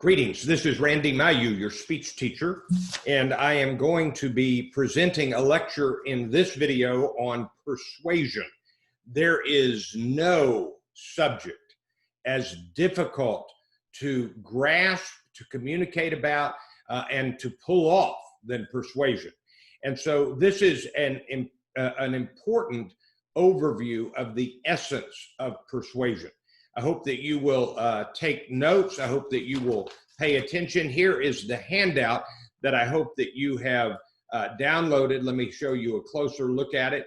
Greetings, this is Randy Mayeux, your speech teacher, and I am going to be presenting a lecture in this video on persuasion. There is no subject as difficult to grasp, to communicate about, and to pull off than persuasion. And so this is an important overview of the essence of persuasion. I hope that you will take notes. I hope that you will pay attention. Here is the handout that I hope that you have downloaded. Let me show you a closer look at it.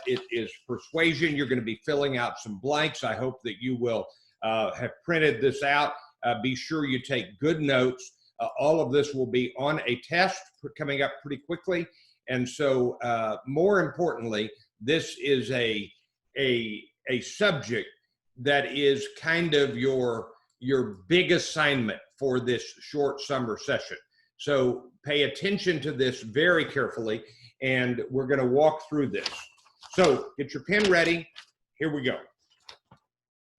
It is persuasion. You're going to be filling out some blanks. I hope that you will have printed this out. Be sure you take good notes. All of this will be on a test coming up pretty quickly. And so more importantly, this is a subject that is kind of your big assignment for this short summer session. So pay attention to this very carefully, and we're going to walk through this. So get your pen ready. Here we go.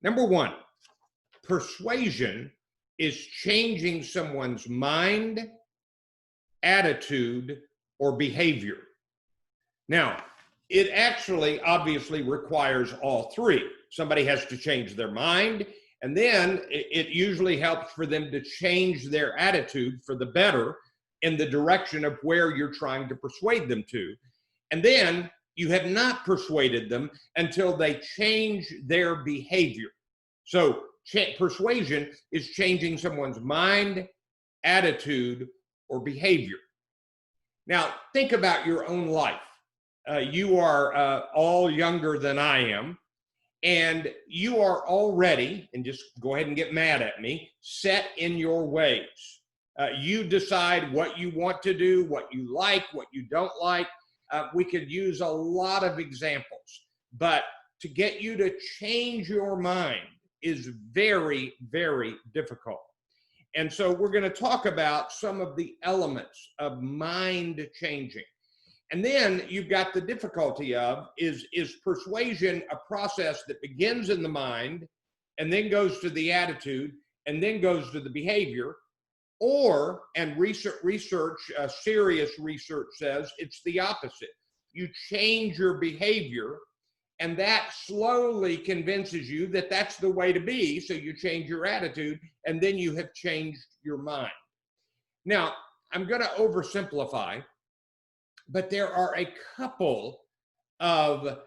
Number one, persuasion is changing someone's mind, attitude, or behavior. Now, it actually obviously requires all three. Somebody has to change their mind, and then it usually helps for them to change their attitude for the better in the direction of where you're trying to persuade them to. And then you have not persuaded them until they change their behavior. So persuasion is changing someone's mind, attitude, or behavior. Now, think about your own life. You are all younger than I am. And you are already, and just go ahead and get mad at me, set in your ways. You decide what you want to do, what you like, what you don't like. We could use a lot of examples, but to get you to change your mind is very, very difficult. And so we're going to talk about some of the elements of mind changing. And then you've got the difficulty of, is persuasion a process that begins in the mind and then goes to the attitude and then goes to the behavior? Or, and serious research says it's the opposite. You change your behavior and that slowly convinces you that that's the way to be. So you change your attitude and then you have changed your mind. Now, I'm going to oversimplify, but there are a couple of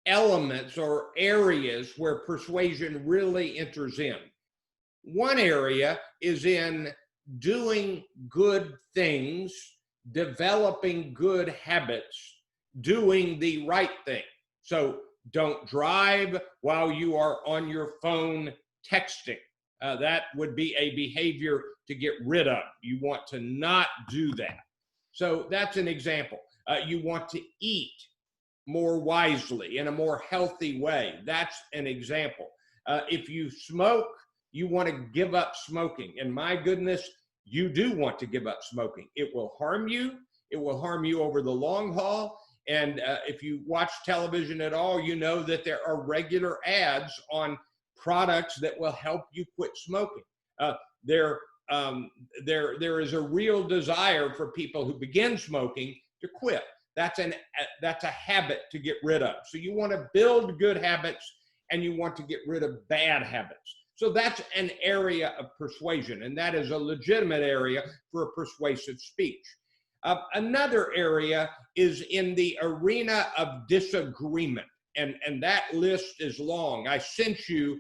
elements or areas where persuasion really enters in. One area is in doing good things, developing good habits, doing the right thing. So don't drive while you are on your phone texting. That would be a behavior to get rid of. You want to not do that. So that's an example. You want to eat more wisely in a more healthy way. That's an example. If you smoke, you want to give up smoking. And my goodness, you do want to give up smoking. It will harm you. It will harm you over the long haul. And if you watch television at all, you know that there are regular ads on products that will help you quit smoking. There is a real desire for people who begin smoking to quit. That's a habit to get rid of. So you want to build good habits and you want to get rid of bad habits. So that's an area of persuasion, and that is a legitimate area for a persuasive speech. Another area is in the arena of disagreement, and that list is long. I sent you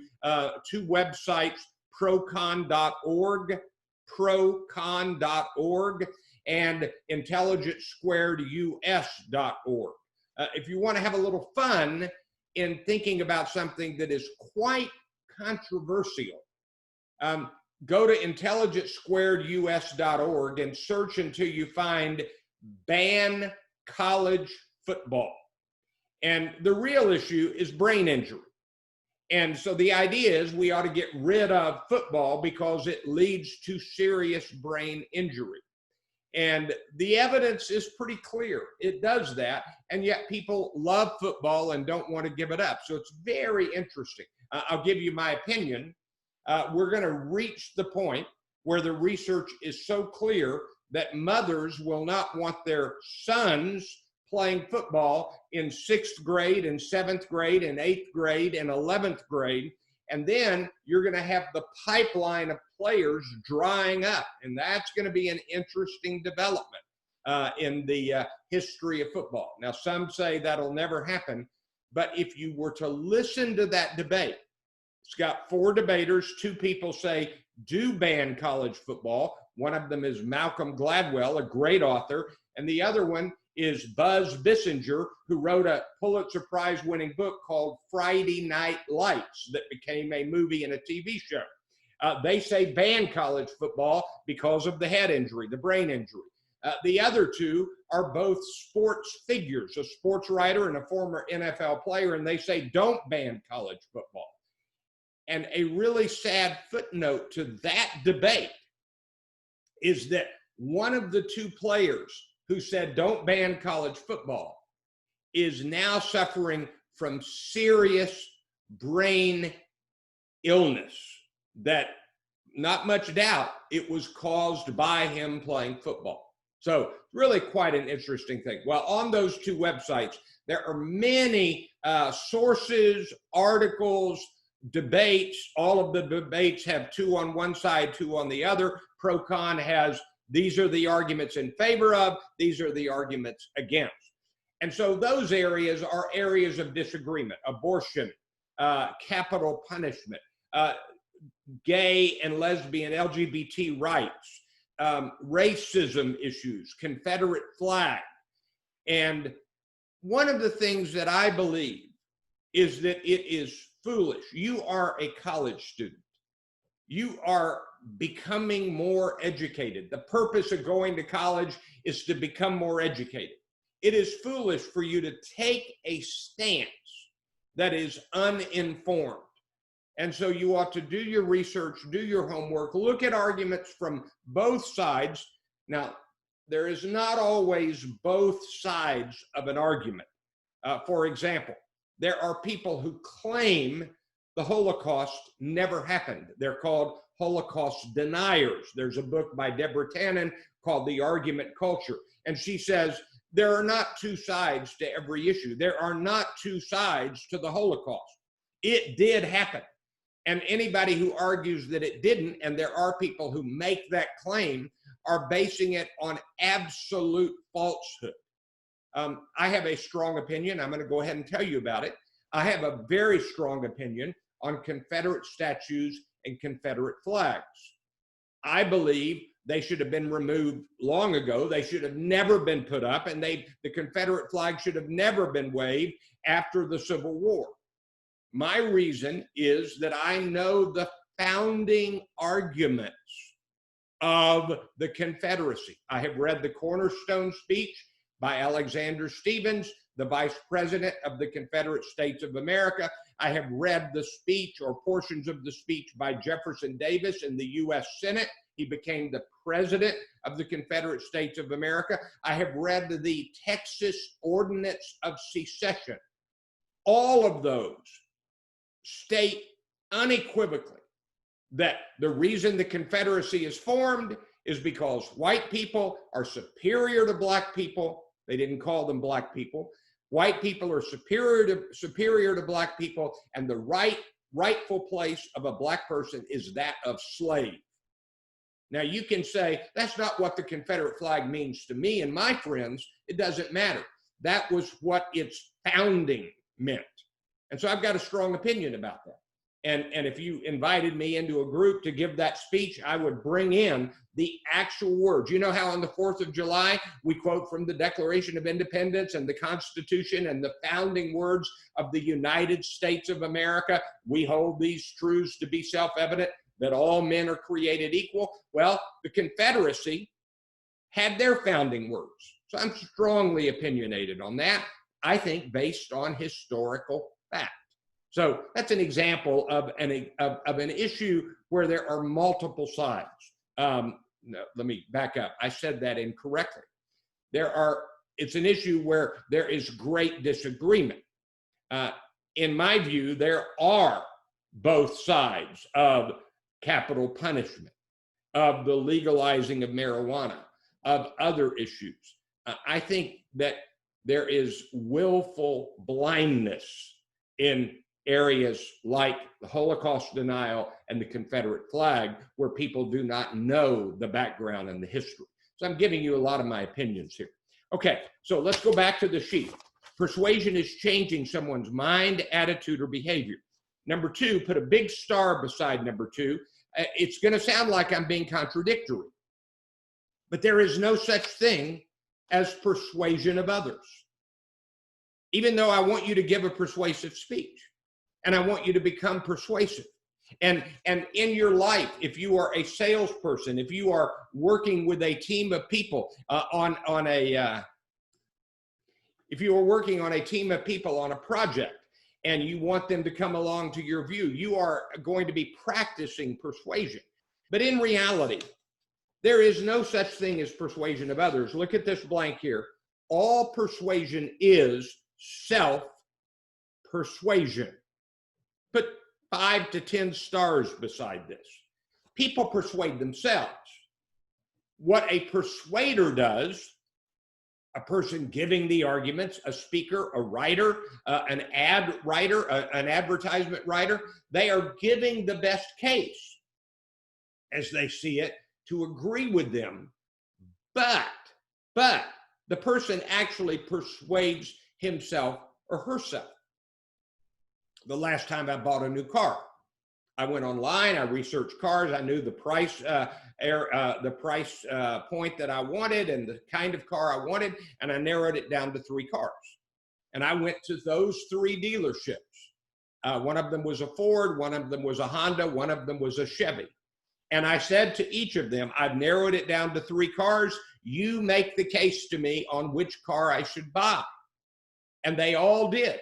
two websites, procon.org, and intelligencesquaredus.org. If you want to have a little fun in thinking about something that is quite controversial, go to intelligencesquaredus.org and search until you find ban college football. And the real issue is brain injury. And so the idea is we ought to get rid of football because it leads to serious brain injury. And the evidence is pretty clear. It does that. And yet people love football and don't want to give it up. So it's very interesting. I'll give you my opinion. We're going to reach the point where the research is so clear that mothers will not want their sons playing football in 6th grade and 7th grade and 8th grade and 11th grade. And then you're going to have the pipeline of players drying up. And that's going to be an interesting development in the history of football. Now, some say that'll never happen. But if you were to listen to that debate, it's got 4 debaters. 2 people say, do ban college football. One of them is Malcolm Gladwell, a great author. And the other one is Buzz Bissinger, who wrote a Pulitzer Prize winning book called Friday Night Lights that became a movie and a TV show. They say ban college football because of the head injury, the brain injury. The other 2 are both sports figures, a sports writer and a former NFL player, and they say don't ban college football. And a really sad footnote to that debate is that one of the 2 players who said don't ban college football is now suffering from serious brain illness that, not much doubt, it was caused by him playing football. So really quite an interesting thing. Well, on those 2 websites, there are many sources, articles, debates. All of the debates have 2 on one side, 2 on the other. Pro-Con has, these are the arguments in favor of, these are the arguments against. And so those areas are areas of disagreement: abortion, capital punishment, gay and lesbian, LGBT rights, racism issues, Confederate flag. And one of the things that I believe is that it is foolish. You are a college student. You are becoming more educated. The purpose of going to college is to become more educated. It is foolish for you to take a stance that is uninformed. And so you ought to do your research, do your homework, look at arguments from both sides. Now, there is not always both sides of an argument. For example, there are people who claim the Holocaust never happened. They're called Holocaust deniers. There's a book by Deborah Tannen called The Argument Culture. And she says, there are not 2 sides to every issue. There are not 2 sides to the Holocaust. It did happen. And anybody who argues that it didn't, and there are people who make that claim, are basing it on absolute falsehood. I have a strong opinion. I'm going to go ahead and tell you about it. I have a very strong opinion on Confederate statues and Confederate flags. I believe they should have been removed long ago. They should have never been put up, and the Confederate flag should have never been waved after the Civil War. My reason is that I know the founding arguments of the Confederacy. I have read the cornerstone speech by Alexander Stephens, the Vice President of the Confederate States of America. I have read the speech or portions of the speech by Jefferson Davis in the U.S. Senate. He became the President of the Confederate States of America. I have read the Texas Ordinance of Secession. All of those state unequivocally that the reason the Confederacy is formed is because white people are superior to black people. They didn't call them black people. White people are superior to black people, and the rightful place of a black person is that of slave. Now, you can say, that's not what the Confederate flag means to me and my friends. It doesn't matter. That was what its founding meant. And so I've got a strong opinion about that. And if you invited me into a group to give that speech, I would bring in the actual words. You know how on the 4th of July, we quote from the Declaration of Independence and the Constitution and the founding words of the United States of America? We hold these truths to be self-evident, that all men are created equal. Well, the Confederacy had their founding words. So I'm strongly opinionated on that, I think based on historical fact. So that's an example of an issue where there are multiple sides. No, let me back up. I said that incorrectly. It's an issue where there is great disagreement. In my view, there are both sides of capital punishment. of the legalizing of marijuana, of other issues. I think that there is willful blindness in areas like the Holocaust denial and the Confederate flag, where people do not know the background and the history. So I'm giving you a lot of my opinions here. Okay, so let's go back to the sheet. Persuasion is changing someone's mind, attitude, or behavior. Number two, put a big star beside number two. It's going to sound like I'm being contradictory, but there is no such thing as persuasion of others. Even though I want you to give a persuasive speech and I want you to become persuasive. And in your life, if you are a salesperson, if you are working with a team of people if you are working on a team of people on a project and you want them to come along to your view, you are going to be practicing persuasion. But in reality, there is no such thing as persuasion of others. Look at this blank here. All persuasion is self-persuasion. Put 5 to 10 stars beside this. People persuade themselves. What a persuader does, a person giving the arguments, a speaker, a writer, an ad writer, an advertisement writer, they are giving the best case as they see it to agree with them. But the person actually persuades himself or herself. The last time I bought a new car, I went online, I researched cars, I knew the price point that I wanted and the kind of car I wanted, and I narrowed it down to 3 cars. And I went to those 3 dealerships. One of them was a Ford, one of them was a Honda, one of them was a Chevy. And I said to each of them, I've narrowed it down to 3 cars. You make the case to me on which car I should buy. And they all did.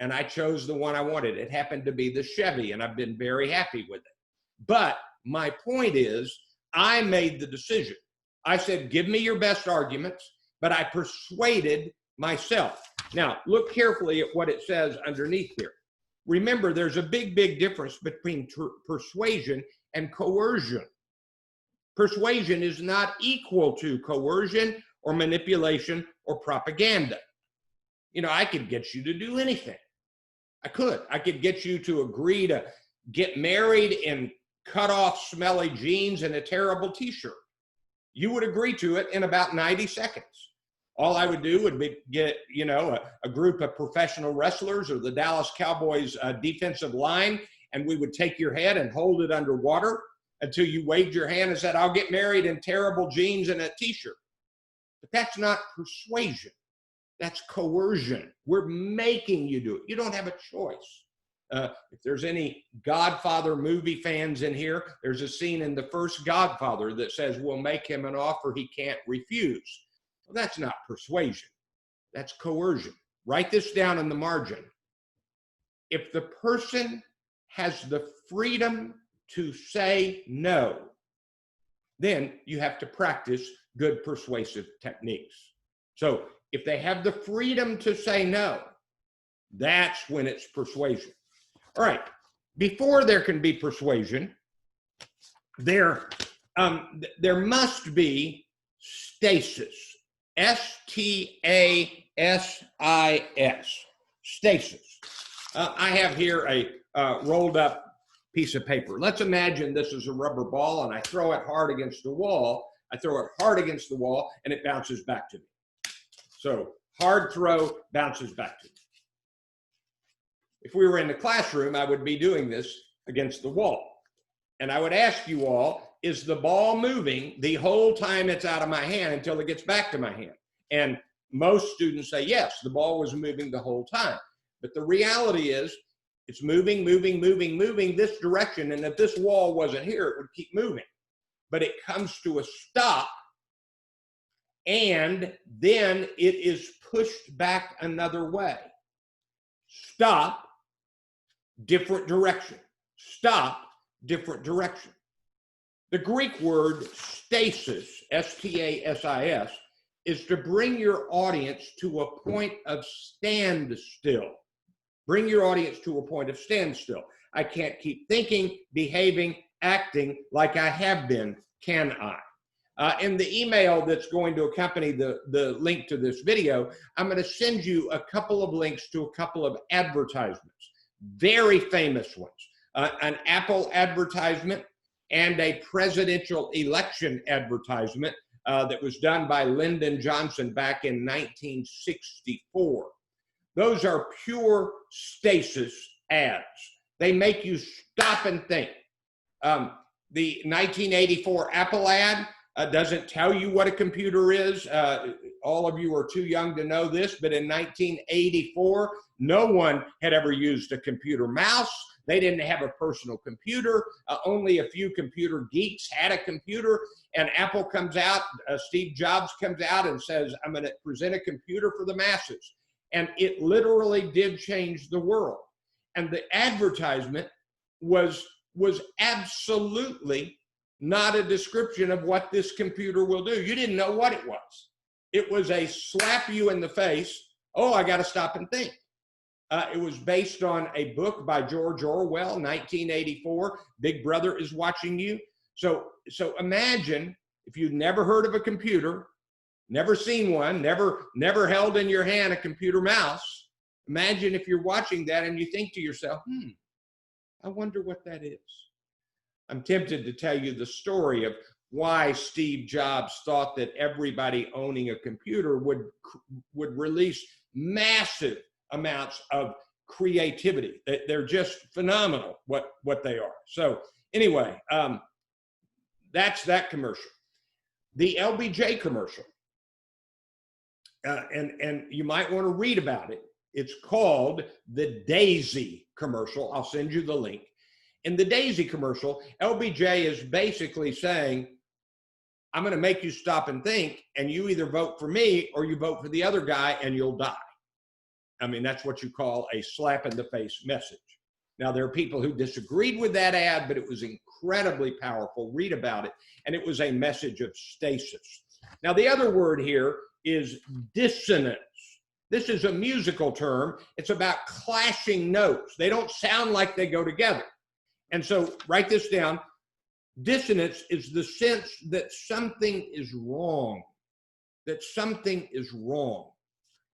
And I chose the one I wanted. It happened to be the Chevy, and I've been very happy with it. But my point is, I made the decision. I said, give me your best arguments, but I persuaded myself. Now, look carefully at what it says underneath here. Remember, there's a big difference between persuasion and coercion. Persuasion is not equal to coercion or manipulation or propaganda. You know, I could get you to do anything. I could get you to agree to get married in cut off smelly jeans and a terrible t-shirt. You would agree to it in about 90 seconds. All I would do would be get, you know, a group of professional wrestlers or the Dallas Cowboys defensive line, and we would take your head and hold it underwater until you waved your hand and said, I'll get married in terrible jeans and a t-shirt. But that's not persuasion. That's coercion. We're making you do it. You don't have a choice. If there's any Godfather movie fans in here, there's a scene in the first Godfather that says, we'll make him an offer he can't refuse. Well, that's not persuasion. That's coercion. Write this down in the margin. If the person has the freedom to say no, then you have to practice good persuasive techniques. So if they have the freedom to say no, that's when it's persuasion. All right, before there can be persuasion, there must be stasis. S-T-A-S-I-S. Stasis. I have here a rolled up piece of paper. Let's imagine this is a rubber ball and I throw it hard against the wall. I throw it hard against the wall and it bounces back to me. So hard throw, bounces back to me. If we were in the classroom, I would be doing this against the wall. And I would ask you all, is the ball moving the whole time it's out of my hand until it gets back to my hand? And most students say, yes, the ball was moving the whole time. But the reality is, it's moving this direction. And if this wall wasn't here, it would keep moving. But it comes to a stop, and then it is pushed back another way. Stop, different direction. Stop, different direction. The Greek word stasis, S-T-A-S-I-S, is to bring your audience to a point of standstill. Bring your audience to a point of standstill. I can't keep thinking, behaving, acting like I have been, can I? In the email that's going to accompany the link to this video, I'm going to send you a couple of links to a couple of advertisements, very famous ones. An Apple advertisement and a presidential election advertisement that was done by Lyndon Johnson back in 1964. Those are pure stasis ads. They make you stop and think. The 1984 Apple ad doesn't tell you what a computer is. All of you are too young to know this, but in 1984, no one had ever used a computer mouse. They didn't have a personal computer. Only a few computer geeks had a computer. And Apple comes out, Steve Jobs comes out and says, I'm going to present a computer for the masses. And it literally did change the world. And the advertisement was absolutely not a description of what this computer will do. You didn't know what it was. It was a slap you in the face. Oh, I got to stop and think. It was based on a book by George Orwell, 1984. Big Brother is watching you. So imagine if you've never heard of a computer, never seen one, never held in your hand a computer mouse. Imagine if you're watching that and you think to yourself, I wonder what that is. I'm tempted to tell you the story of why Steve Jobs thought that everybody owning a computer would release massive amounts of creativity. They're just phenomenal what they are. So anyway, that's that commercial. The LBJ commercial, and you might want to read about it. It's called the Daisy commercial. I'll send you the link. In the Daisy commercial, LBJ is basically saying, I'm going to make you stop and think, and you either vote for me or you vote for the other guy and you'll die. I mean, that's what you call a slap in the face message. Now, there are people who disagreed with that ad, but it was incredibly powerful. Read about it. And it was a message of stasis. Now, the other word here is dissonance. This is a musical term. It's about clashing notes. They don't sound like they go together. And so write this down. Dissonance is the sense that something is wrong, that something is wrong.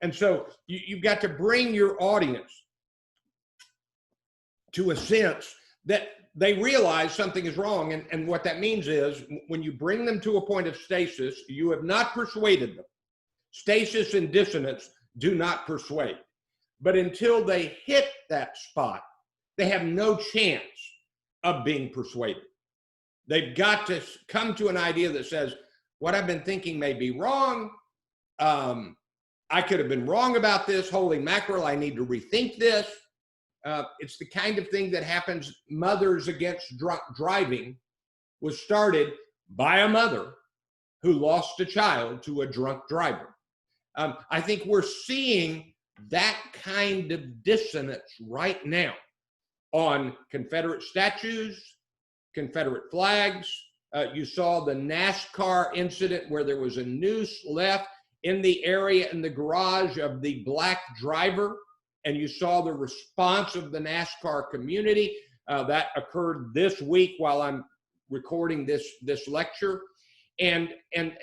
And so you've got to bring your audience to a sense that they realize something is wrong. And what that means is when you bring them to a point of stasis, you have not persuaded them. Stasis and dissonance do not persuade. But until they hit that spot, they have no chance of being persuaded. They've got to come to an idea that says, what I've been thinking may be wrong. I could have been wrong about this. Holy mackerel, I need to rethink this. It's the kind of thing that happens. Mothers Against Drunk Driving was started by a mother who lost a child to a drunk driver. I think we're seeing that kind of dissonance right now on Confederate statues, Confederate flags. You saw the NASCAR incident where there was a noose left in the area in the garage of the black driver, and you saw the response of the NASCAR community. That occurred this week while I'm recording this lecture. And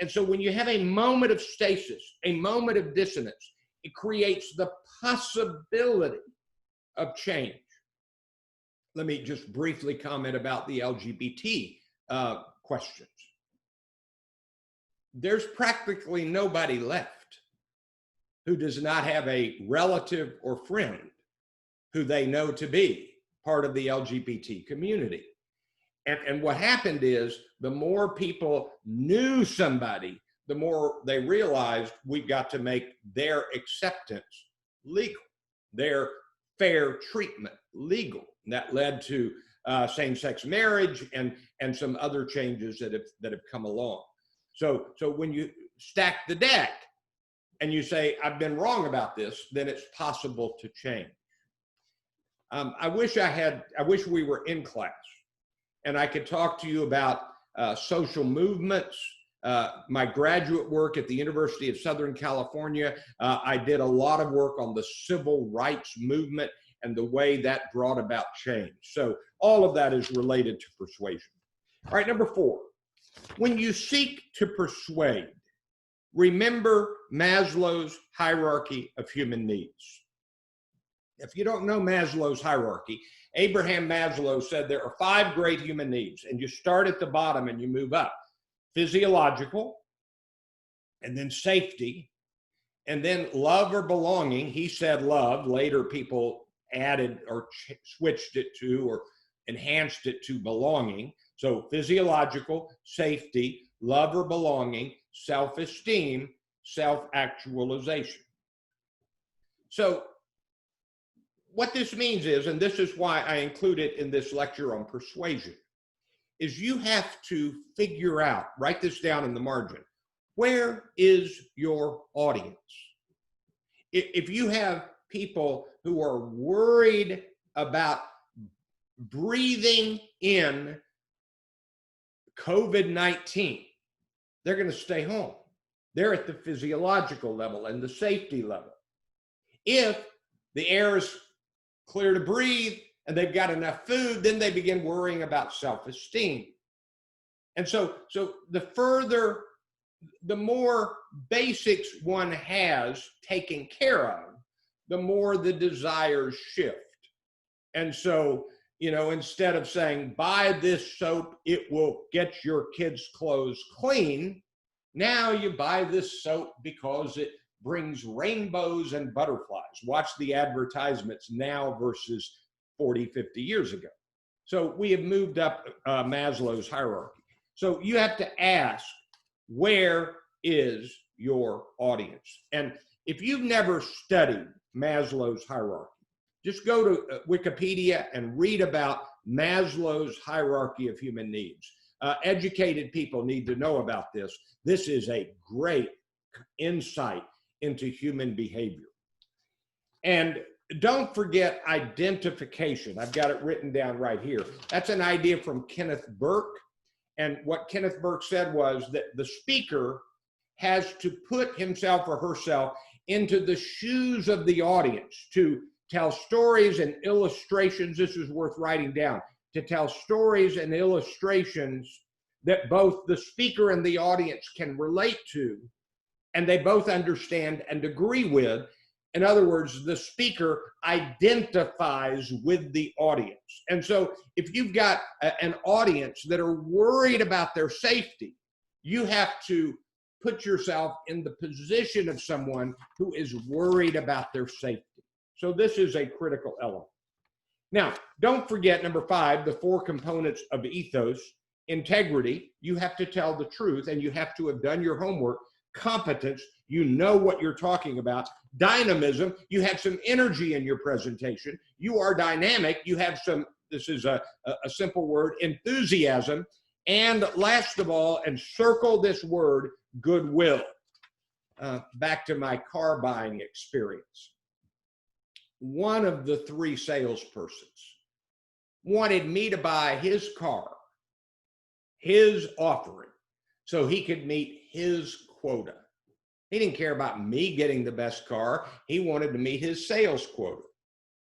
so when you have a moment of stasis, a moment of dissonance, it creates the possibility of change. Let me just briefly comment about the LGBT questions. There's practically nobody left who does not have a relative or friend who they know to be part of the LGBT community. And what happened is the more people knew somebody, the more they realized we've got to make their acceptance legal, their fair treatment legal. And that led to same-sex marriage and some other changes that have come along. So when you stack the deck and you say, I've been wrong about this, then it's possible to change. I wish we were in class and I could talk to you about social movements. My graduate work at the University of Southern California, I did a lot of work on the civil rights movement and the way that brought about change. So all of that is related to persuasion. All right, number 4. When you seek to persuade, remember Maslow's hierarchy of human needs. If you don't know Maslow's hierarchy, Abraham Maslow said there are 5 great human needs, and you start at the bottom and you move up. Physiological, and then safety, and then love or belonging. He said love. Later people added or switched it to or enhanced it to belonging. So physiological, safety, love or belonging, self-esteem, self-actualization. So what this means is, and this is why I include it in this lecture on persuasion, is you have to figure out, write this down in the margin, where is your audience? If you have people who are worried about breathing in COVID-19, they're going to stay home. They're at the physiological level and the safety level. If the air is clear to breathe and they've got enough food, then they begin worrying about self-esteem. And so the more basics one has taken care of, the more the desires shift. And so, instead of saying, buy this soap, it will get your kids' clothes clean, now you buy this soap because it brings rainbows and butterflies. Watch the advertisements now versus 40, 50 years ago. So we have moved up Maslow's hierarchy. So you have to ask, where is your audience? And if you've never studied Maslow's hierarchy, just go to Wikipedia and read about Maslow's hierarchy of human needs. Educated people need to know about this. This is a great insight into human behavior. And don't forget identification. I've got it written down right here. That's an idea from Kenneth Burke. And what Kenneth Burke said was that the speaker has to put himself or herself into the shoes of the audience to tell stories and illustrations. This is worth writing down. To tell stories and illustrations that both the speaker and the audience can relate to, and they both understand and agree with. In other words, the speaker identifies with the audience. And so if you've got an audience that are worried about their safety, you have to put yourself in the position of someone who is worried about their safety. So this is a critical element. Now, don't forget number 5, the 4 components of ethos. Integrity, you have to tell the truth and you have to have done your homework. Competence, you know what you're talking about. Dynamism, you have some energy in your presentation. You are dynamic. You have some, this is a simple word, enthusiasm. And last of all, and circle this word, goodwill. Back to my car buying experience. One of the 3 salespersons wanted me to buy his car, his offering, so he could meet his quota. He didn't care about me getting the best car. He wanted to meet his sales quota.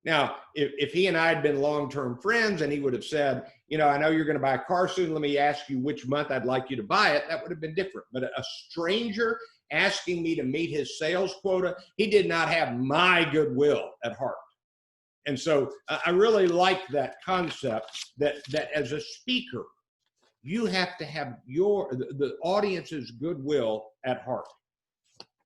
Now, if he and I had been long-term friends and he would have said, I know you're going to buy a car soon, let me ask you which month I'd like you to buy it, that would have been different. But a stranger asking me to meet his sales quota, he did not have my goodwill at heart. And so I really like that concept that as a speaker, you have to have the audience's goodwill at heart.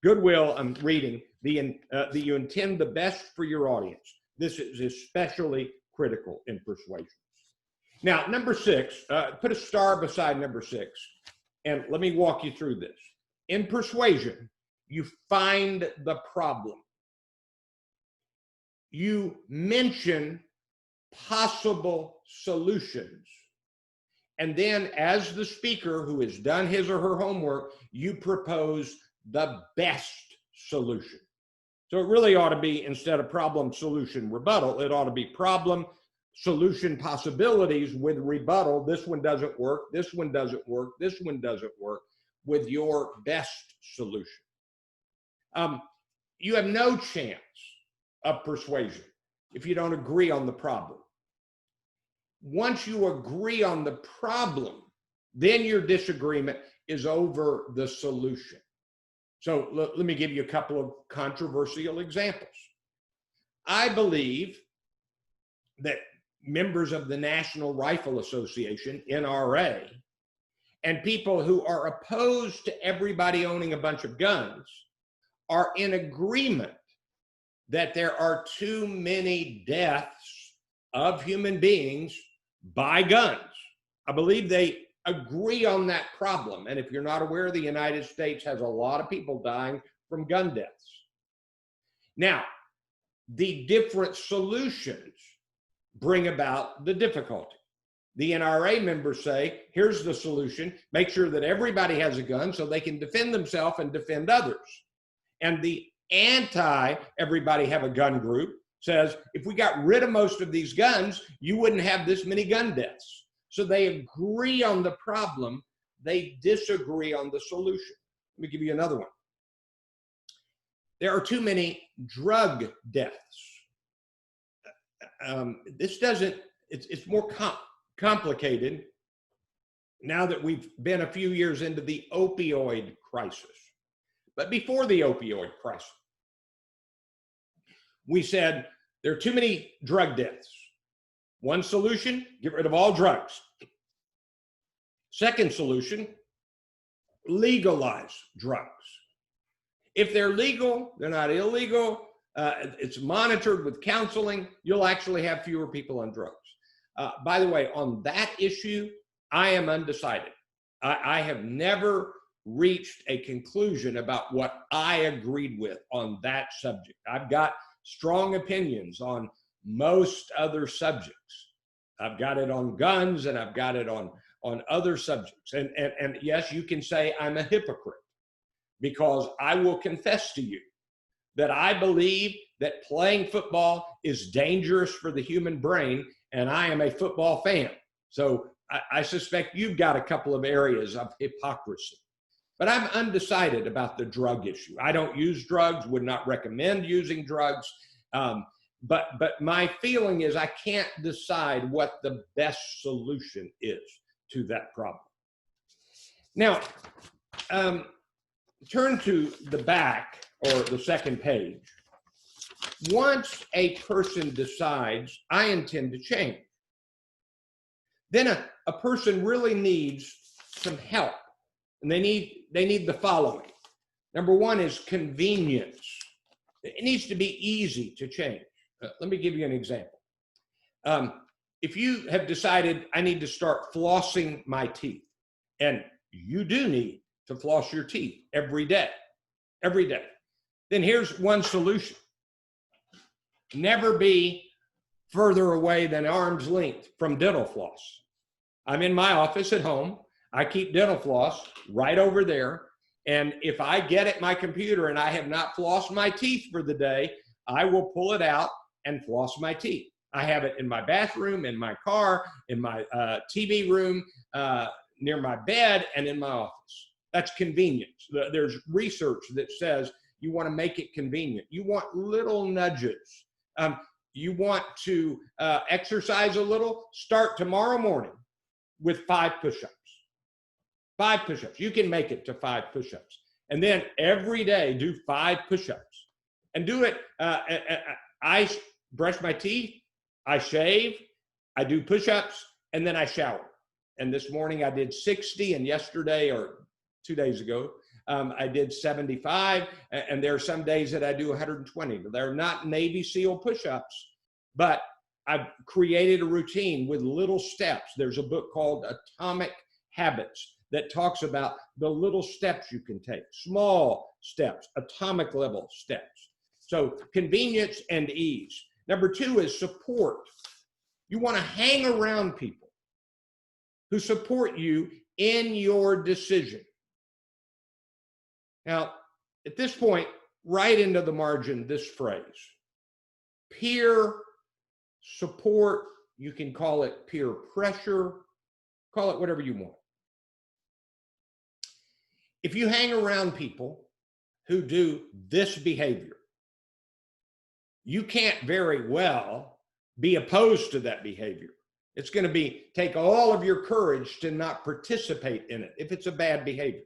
Goodwill, I'm reading, that you intend the best for your audience. This is especially critical in persuasion. Now, number 6, put a star beside number 6, and let me walk you through this. In persuasion, you find the problem. You mention possible solutions. And then as the speaker who has done his or her homework, you propose the best solution. So it really ought to be, instead of problem, solution, rebuttal, it ought to be problem, solution, possibilities with rebuttal. This one doesn't work. This one doesn't work. This one doesn't work, with your best solution. You have no chance of persuasion if you don't agree on the problem. Once you agree on the problem, then your disagreement is over the solution. So let me give you a couple of controversial examples. I believe that members of the National Rifle Association, NRA, and people who are opposed to everybody owning a bunch of guns are in agreement that there are too many deaths of human beings by guns. I believe they agree on that problem. And if you're not aware, the United States has a lot of people dying from gun deaths. Now, the different solutions bring about the difficulty. The NRA members say, here's the solution, make sure that everybody has a gun so they can defend themselves and defend others. And the anti-everybody have a gun group says, if we got rid of most of these guns, you wouldn't have this many gun deaths. So they agree on the problem, they disagree on the solution. Let me give you another one. There are too many drug deaths. It's more complicated now that we've been a few years into the opioid crisis. But before the opioid crisis, we said there are too many drug deaths. One solution, get rid of all drugs. Second solution, legalize drugs. If they're legal, they're not illegal, it's monitored with counseling, you'll actually have fewer people on drugs. By the way, on that issue, I am undecided. I have never reached a conclusion about what I agreed with on that subject. I've got strong opinions on most other subjects. I've got it on guns and I've got it on other subjects. And yes, you can say I'm a hypocrite because I will confess to you that I believe that playing football is dangerous for the human brain, and I am a football fan. So I suspect you've got a couple of areas of hypocrisy. But I'm undecided about the drug issue. I don't use drugs, would not recommend using drugs. But my feeling is I can't decide what the best solution is to that problem. Now, turn to the back or the second page. Once a person decides, I intend to change, then a person really needs some help. And they need the following. Number one is convenience. It needs to be easy to change. Let me give you an example. If you have decided I need to start flossing my teeth, and you do need to floss your teeth every day, then here's one solution. Never be further away than arm's length from dental floss. I'm in my office at home. I keep dental floss right over there. And if I get at my computer and I have not flossed my teeth for the day, I will pull it out and floss my teeth. I have it in my bathroom, in my car, in my TV room, near my bed, and in my office. That's convenience. There's research that says you want to make it convenient. You want little nudges. You want to exercise a little? Start tomorrow morning with 5 push-ups. 5 push-ups. You can make it to 5 push-ups. And then every day do 5 push-ups. And do it. I brush my teeth, I shave, I do push-ups, and then I shower. And this morning I did 60, and yesterday or 2 days ago, I did 75. And there are some days that I do 120. They're not Navy SEAL push-ups, but I've created a routine with little steps. There's a book called Atomic Habits that talks about the little steps you can take, small steps, atomic level steps. So convenience and ease. Number 2 is support. You want to hang around people who support you in your decision. Now, at this point, write into the margin this phrase: peer support. You can call it peer pressure, call it whatever you want. If you hang around people who do this behavior, you can't very well be opposed to that behavior. It's going to take all of your courage to not participate in it if it's a bad behavior.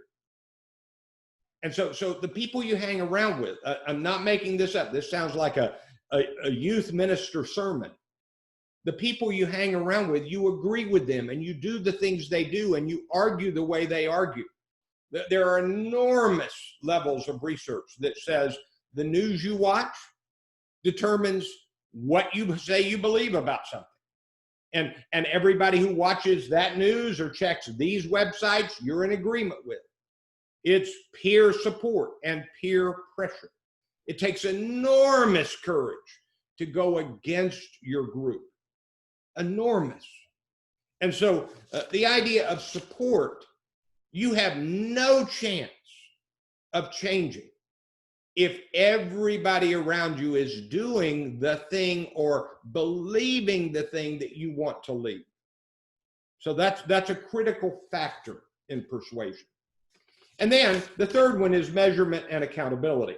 And so the people you hang around with, I'm not making this up. This sounds like a youth minister sermon. The people you hang around with, you agree with them and you do the things they do and you argue the way they argue. There are enormous levels of research that says the news you watch determines what you say you believe about something. And everybody who watches that news or checks these websites, you're in agreement with. It's peer support and peer pressure. It takes enormous courage to go against your group. Enormous. And so the idea of support, you have no chance of changing if everybody around you is doing the thing or believing the thing that you want to leave. So that's a critical factor in persuasion. And then the third one is measurement and accountability.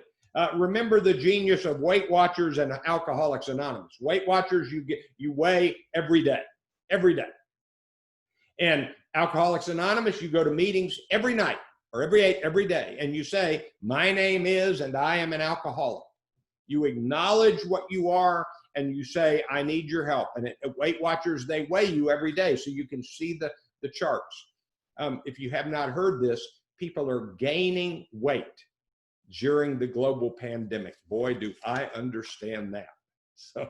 Remember the genius of Weight Watchers and Alcoholics Anonymous. Weight Watchers, you weigh every day. And Alcoholics Anonymous, you go to meetings every night or every day, and you say, my name is, and I am an alcoholic. You acknowledge what you are, and you say, I need your help. And at Weight Watchers, they weigh you every day, so you can see the charts. If you have not heard this, people are gaining weight during the global pandemic. Boy, do I understand that. So,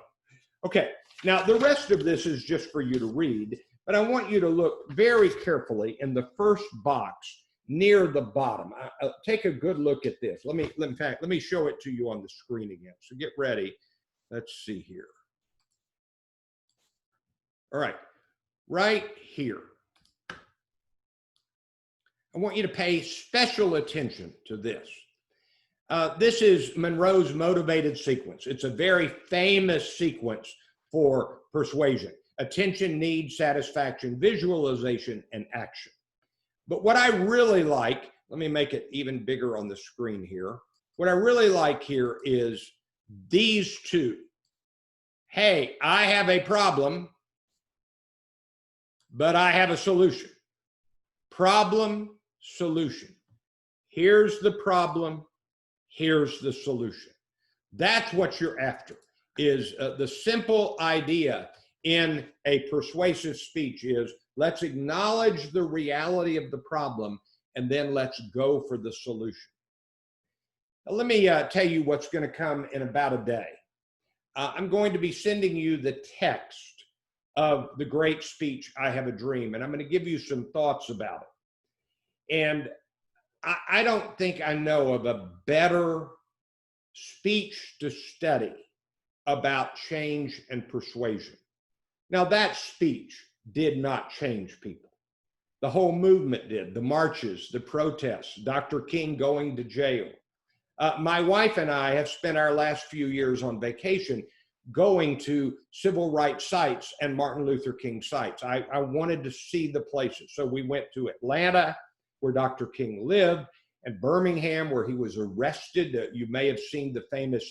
okay. Now, the rest of this is just for you to read, but I want you to look very carefully in the first box near the bottom. Take a good look at this. Let me show it to you on the screen again. So get ready. Let's see here. All right. Right here. I want you to pay special attention to this. This is Monroe's motivated sequence. It's a very famous sequence for persuasion: attention, need, satisfaction, visualization, and action. But what I really like, let me make it even bigger on the screen here. What I really like here is these two. Hey, I have a problem, but I have a solution. Problem, solution. Here's the problem. Here's the solution. That's what you're after, is the simple idea in a persuasive speech is let's acknowledge the reality of the problem and then let's go for the solution. Now, let me tell you what's going to come in about a day. I'm going to be sending you the text of the great speech, I Have a Dream, and I'm going to give you some thoughts about it. And I don't think I know of a better speech to study about change and persuasion. Now, that speech did not change people. The whole movement did. The marches, the protests, Dr. King going to jail. My wife and I have spent our last few years on vacation going to civil rights sites and Martin Luther King sites. I wanted to see the places. So we went to Atlanta, where Dr. King lived, and Birmingham, where he was arrested. You may have seen the famous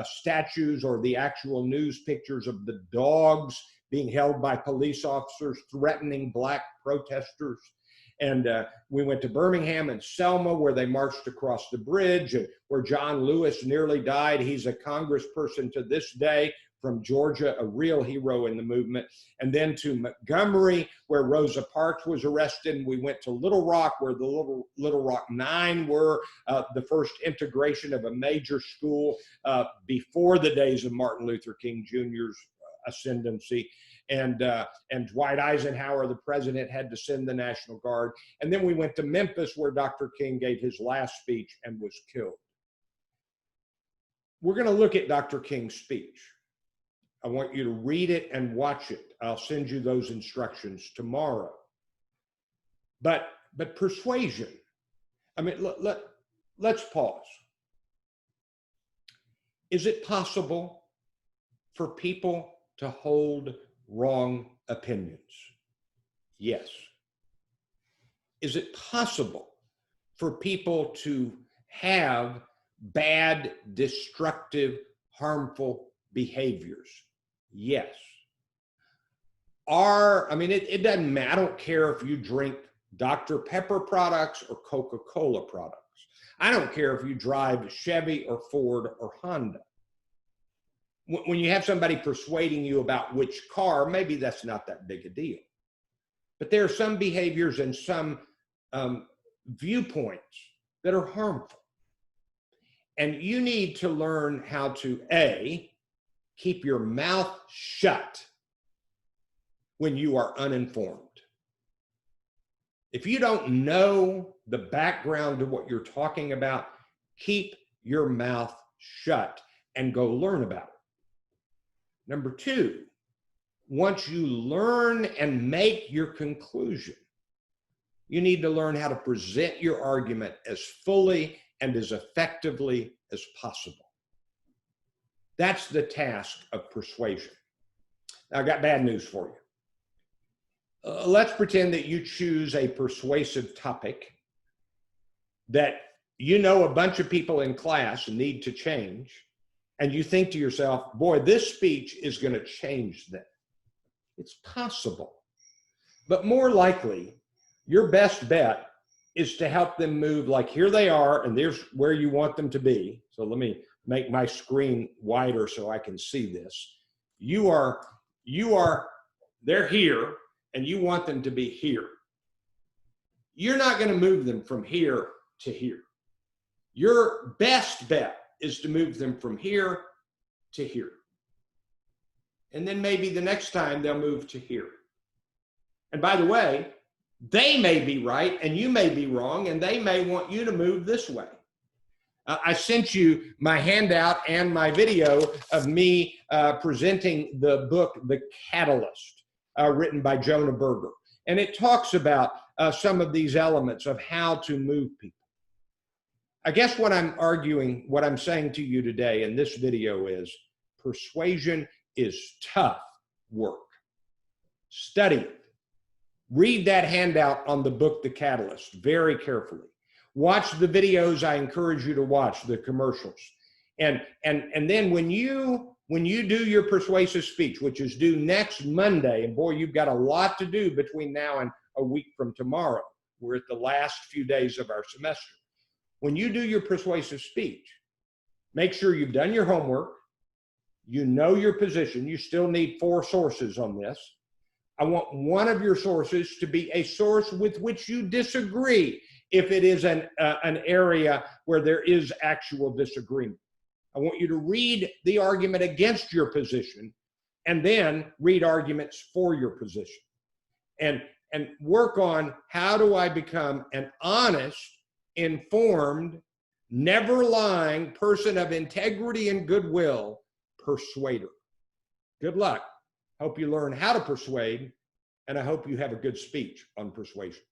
statues or the actual news pictures of the dogs being held by police officers threatening black protesters. And we went to Birmingham and Selma, where they marched across the bridge, and where John Lewis nearly died. He's a congressperson to this day from Georgia, a real hero in the movement. And then to Montgomery, where Rosa Parks was arrested. And we went to Little Rock, where the Little Rock Nine were, the first integration of a major school before the days of Martin Luther King Jr.'s ascendancy. And Dwight Eisenhower, the president, had to send the National Guard. And then we went to Memphis, where Dr. King gave his last speech and was killed. We're going to look at Dr. King's speech. I want you to read it and watch it. I'll send you those instructions tomorrow. But persuasion, I mean, let's pause. Is it possible for people to hold wrong opinions? Yes. Is it possible for people to have bad, destructive, harmful behaviors? Yes. I mean, it doesn't matter. I don't care if you drink Dr. Pepper products or Coca-Cola products. I don't care if you drive Chevy or Ford or Honda. When you have somebody persuading you about which car, maybe that's not that big a deal. But there are some behaviors and some viewpoints that are harmful. And you need to learn how to, A, keep your mouth shut when you are uninformed. If you don't know the background to what you're talking about, keep your mouth shut and go learn about it. Number two, once you learn and make your conclusion, you need to learn how to present your argument as fully and as effectively as possible. That's the task of persuasion. Now, I got bad news for you. Let's pretend that you choose a persuasive topic that you know a bunch of people in class need to change, and you think to yourself, boy, this speech is going to change them. It's possible. But more likely, your best bet is to help them move, like here they are, and there's where you want them to be. So let me make my screen wider so I can see this. They're here, and you want them to be here. You're not going to move them from here to here. Your best bet is to move them from here to here. And then maybe the next time they'll move to here. And by the way, they may be right and you may be wrong, and they may want you to move this way. I sent you my handout and my video of me presenting the book, The Catalyst, written by Jonah Berger. And it talks about some of these elements of how to move people. I guess what I'm saying to you today in this video is persuasion is tough work. Study it. Read that handout on the book, The Catalyst, very carefully. Watch the videos I encourage you to watch, the commercials. And then when you do your persuasive speech, which is due next Monday, and boy, you've got a lot to do between now and a week from tomorrow. We're at the last few days of our semester. When you do your persuasive speech, make sure you've done your homework, you know your position. You still need 4 sources on this. I want one of your sources to be a source with which you disagree if it is an area where there is actual disagreement. I want you to read the argument against your position and then read arguments for your position. And work on, how do I become an honest, informed, never lying person of integrity and goodwill persuader. Good luck. Hope you learn how to persuade, and I hope you have a good speech on persuasion.